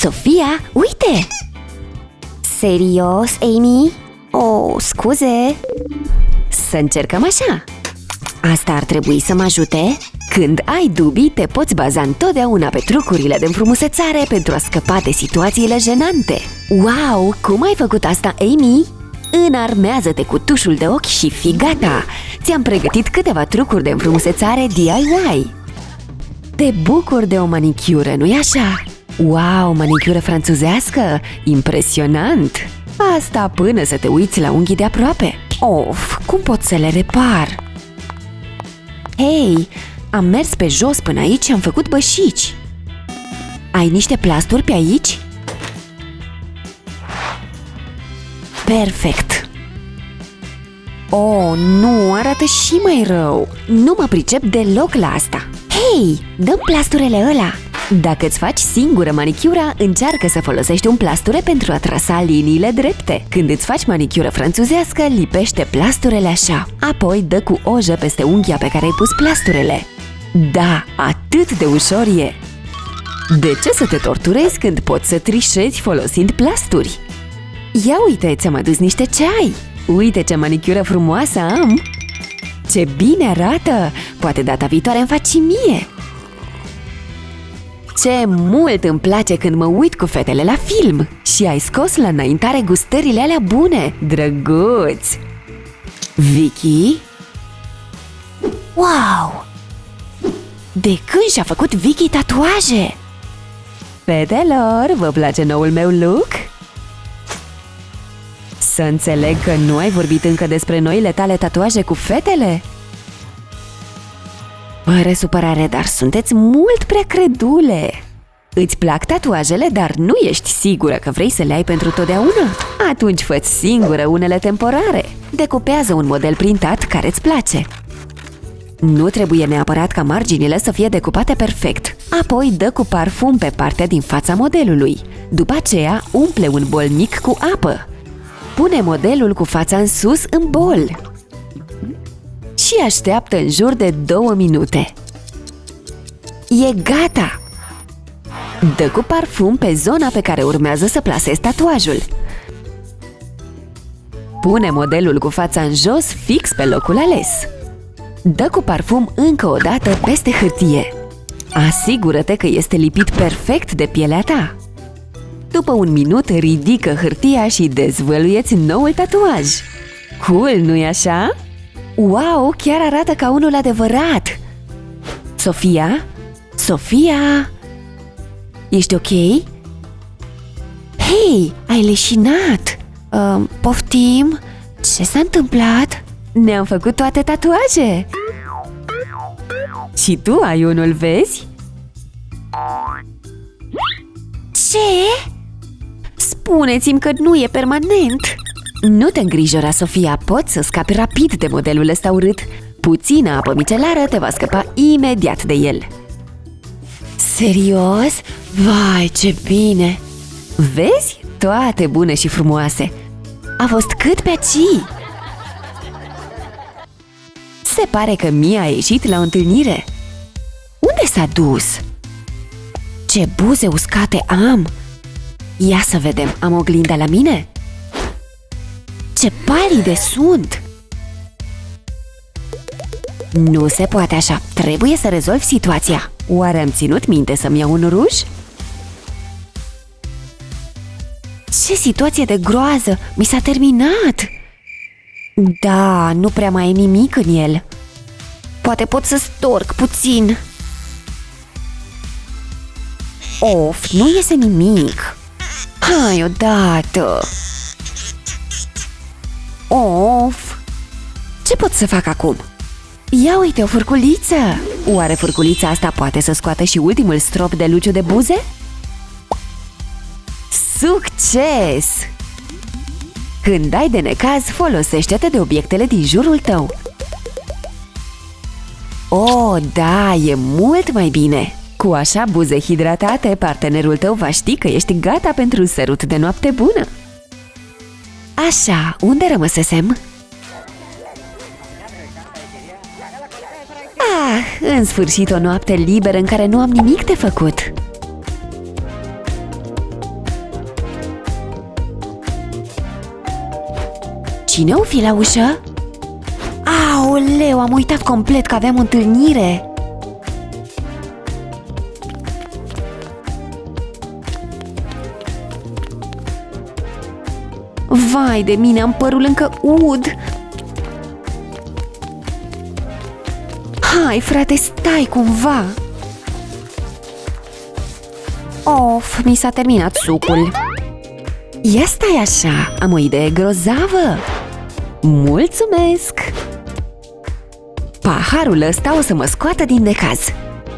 Sofia, uite! Serios, Amy? Oh, scuze! Să încercăm așa! Asta ar trebui să mă ajute? Când ai dubii, te poți baza întotdeauna pe trucurile de înfrumusețare pentru a scăpa de situațiile jenante. Wow, cum ai făcut asta, Amy? Înarmează-te cu tușul de ochi și fii gata! Ți-am pregătit câteva trucuri de înfrumusețare DIY. Te bucuri de o manicură, nu-i așa? Wow, manicură franțuzească? Impresionant! Asta până să te uiți la unghii de aproape. Of, cum pot să le repar? Hei, am mers pe jos până aici și am făcut bășici. Ai niște plasturi pe aici? Perfect! Oh, nu, arată și mai rău. Nu mă pricep deloc la asta. Hei, dă-mi plasturele ăla! Dacă îți faci singură manicura, încearcă să folosești un plasture pentru a trasa liniile drepte. Când îți faci manicură franțuzească, lipește plasturele așa. Apoi dă cu ojă peste unghia pe care ai pus plasturele. Da, atât de ușor e! De ce să te torturezi când poți să trișezi folosind plasturi? Ia uite, ți-am adus niște ceai! Uite ce manicură frumoasă am! Ce bine arată! Poate data viitoare îmi faci și mie! Ce mult îmi place când mă uit cu fetele la film! Și ai scos la înaintare gustările alea bune! Drăguț! Vicky? Wow! De când și-a făcut Vicky tatuaje? Fetelor, vă place noul meu look? Să înțeleg că nu ai vorbit încă despre noile tale tatuaje cu fetele? Fără supărare, dar sunteți mult prea credule! Îți plac tatuajele, dar nu ești sigură că vrei să le ai pentru totdeauna? Atunci fă-ți singură unele temporare. Decupează un model printat care îți place. Nu trebuie neapărat ca marginile să fie decupate perfect. Apoi dă cu parfum pe partea din fața modelului. După aceea, umple un bol mic cu apă. Pune modelul cu fața în sus în bol și așteaptă în jur de 2 minute. E gata! Dă cu parfum pe zona pe care urmează să plasezi tatuajul. Pune modelul cu fața în jos fix pe locul ales. Dă cu parfum încă o dată peste hârtie. Asigură-te că este lipit perfect de pielea ta. După 1 minut, ridică hârtia și dezvăluie-ți noul tatuaj. Cool, nu-i așa? Wow, chiar arată ca unul adevărat! Sofia? Sofia? Ești ok? Hei, ai leșinat! Poftim? Ce s-a întâmplat? Ne-am făcut toate tatuaje! Și tu ai unul, vezi? Ce? Spuneți-mi că nu e permanent! Nu te îngrijora, Sofia, poți să scapi rapid de modelul ăsta urât. Puțină apă micelară te va scăpa imediat de el. Serios? Vai, ce bine! Vezi? Toate bune și frumoase! A fost cât pe aici! Se pare că Mia a ieșit la o întâlnire. Unde s-a dus? Ce buze uscate am! Ia să vedem, am oglinda la mine? Ce palide sunt! Nu se poate așa, trebuie să rezolv situația. Oare am ținut minte să-mi iau un ruj? Ce situație de groază! Mi s-a terminat! Da, nu prea mai e nimic în el. Poate pot să storc puțin. Of, nu iese nimic. Hai odată. Of! Ce pot să fac acum? Ia uite, o furculiță! Oare furculița asta poate să scoată și ultimul strop de luciu de buze? Succes! Când ai de necaz, folosește-te de obiectele din jurul tău. Oh, da, e mult mai bine! Cu așa buze hidratate, partenerul tău va ști că ești gata pentru un sărut de noapte bună. Așa, unde rămăsesem? În sfârșit o noapte liberă în care nu am nimic de făcut. Cine o fi la ușă? Aoleu, am uitat complet că aveam o întâlnire. Vai de mine, am părul încă ud. Hai, frate, stai cumva. Of, mi s-a terminat sucul. Ia stai așa, am o idee grozavă. Mulțumesc! Paharul ăsta o să mă scoată din necaz.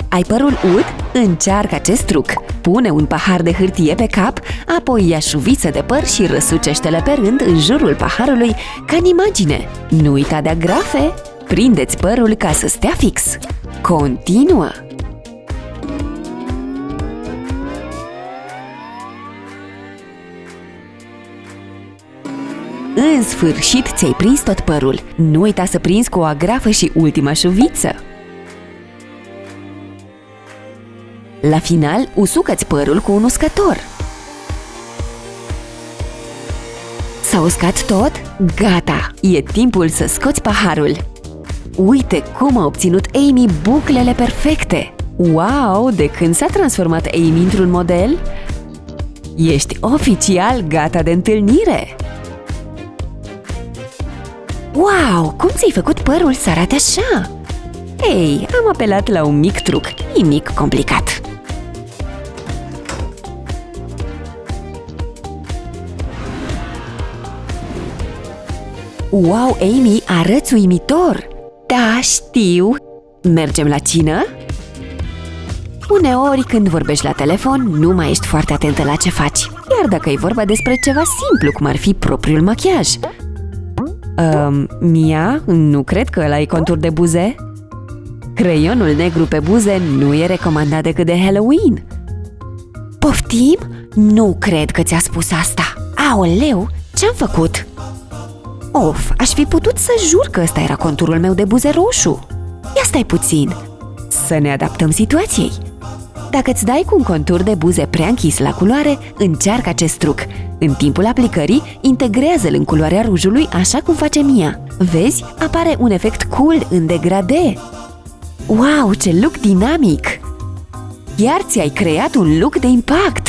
Ai părul ud? Încearcă acest truc. Pune un pahar de hârtie pe cap, apoi ia șuviță de păr și răsucește-le pe rând în jurul paharului ca în imagine. Nu uita de agrafe! Prindeți părul ca să stea fix. Continuă! În sfârșit ți-ai prins tot părul. Nu uita să prinzi cu o agrafă și ultima șuviță. La final, usucă-ți părul cu un uscător. S-a uscat tot? Gata! E timpul să scoți paharul. Uite cum a obținut Amy buclele perfecte! Wow! De când s-a transformat Amy într-un model? Ești oficial gata de întâlnire! Wow! Cum ți-ai făcut părul să arate așa? Ei, am apelat la un mic truc, nimic complicat. Wow, Amy, arăți uimitor! Da, știu! Mergem la cină? Uneori, când vorbești la telefon, nu mai ești foarte atentă la ce faci, iar dacă e vorba despre ceva simplu, cum ar fi propriul machiaj. Mia, nu cred că ăla e contur de buze. Creionul negru pe buze nu e recomandat decât de Halloween. Poftim? Nu cred că ți-a spus asta. Aoleu, ce-am făcut? Of, aș fi putut să jur că ăsta era conturul meu de buze roșu. Ia stai puțin. Să ne adaptăm situației. Dacă îți dai cu un contur de buze prea închis la culoare, încearcă acest truc. În timpul aplicării, integrează-l în culoarea rujului așa cum face Mia. Vezi? Apare un efect cool în degradé. Wow, ce look dinamic! Iar ți-ai creat un look de impact!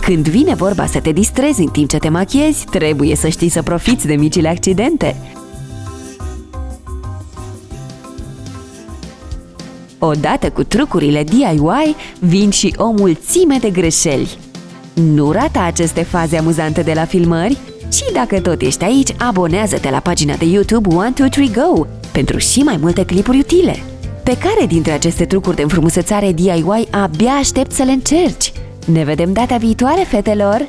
Când vine vorba să te distrezi în timp ce te machiezi, trebuie să știi să profiți de micile accidente. Odată cu trucurile DIY, vin și o mulțime de greșeli. Nu rata aceste faze amuzante de la filmări și dacă tot ești aici, abonează-te la pagina de YouTube 123Go pentru și mai multe clipuri utile. Pe care dintre aceste trucuri de înfrumusețare DIY abia aștept să le încerci? Ne vedem data viitoare, fetelor!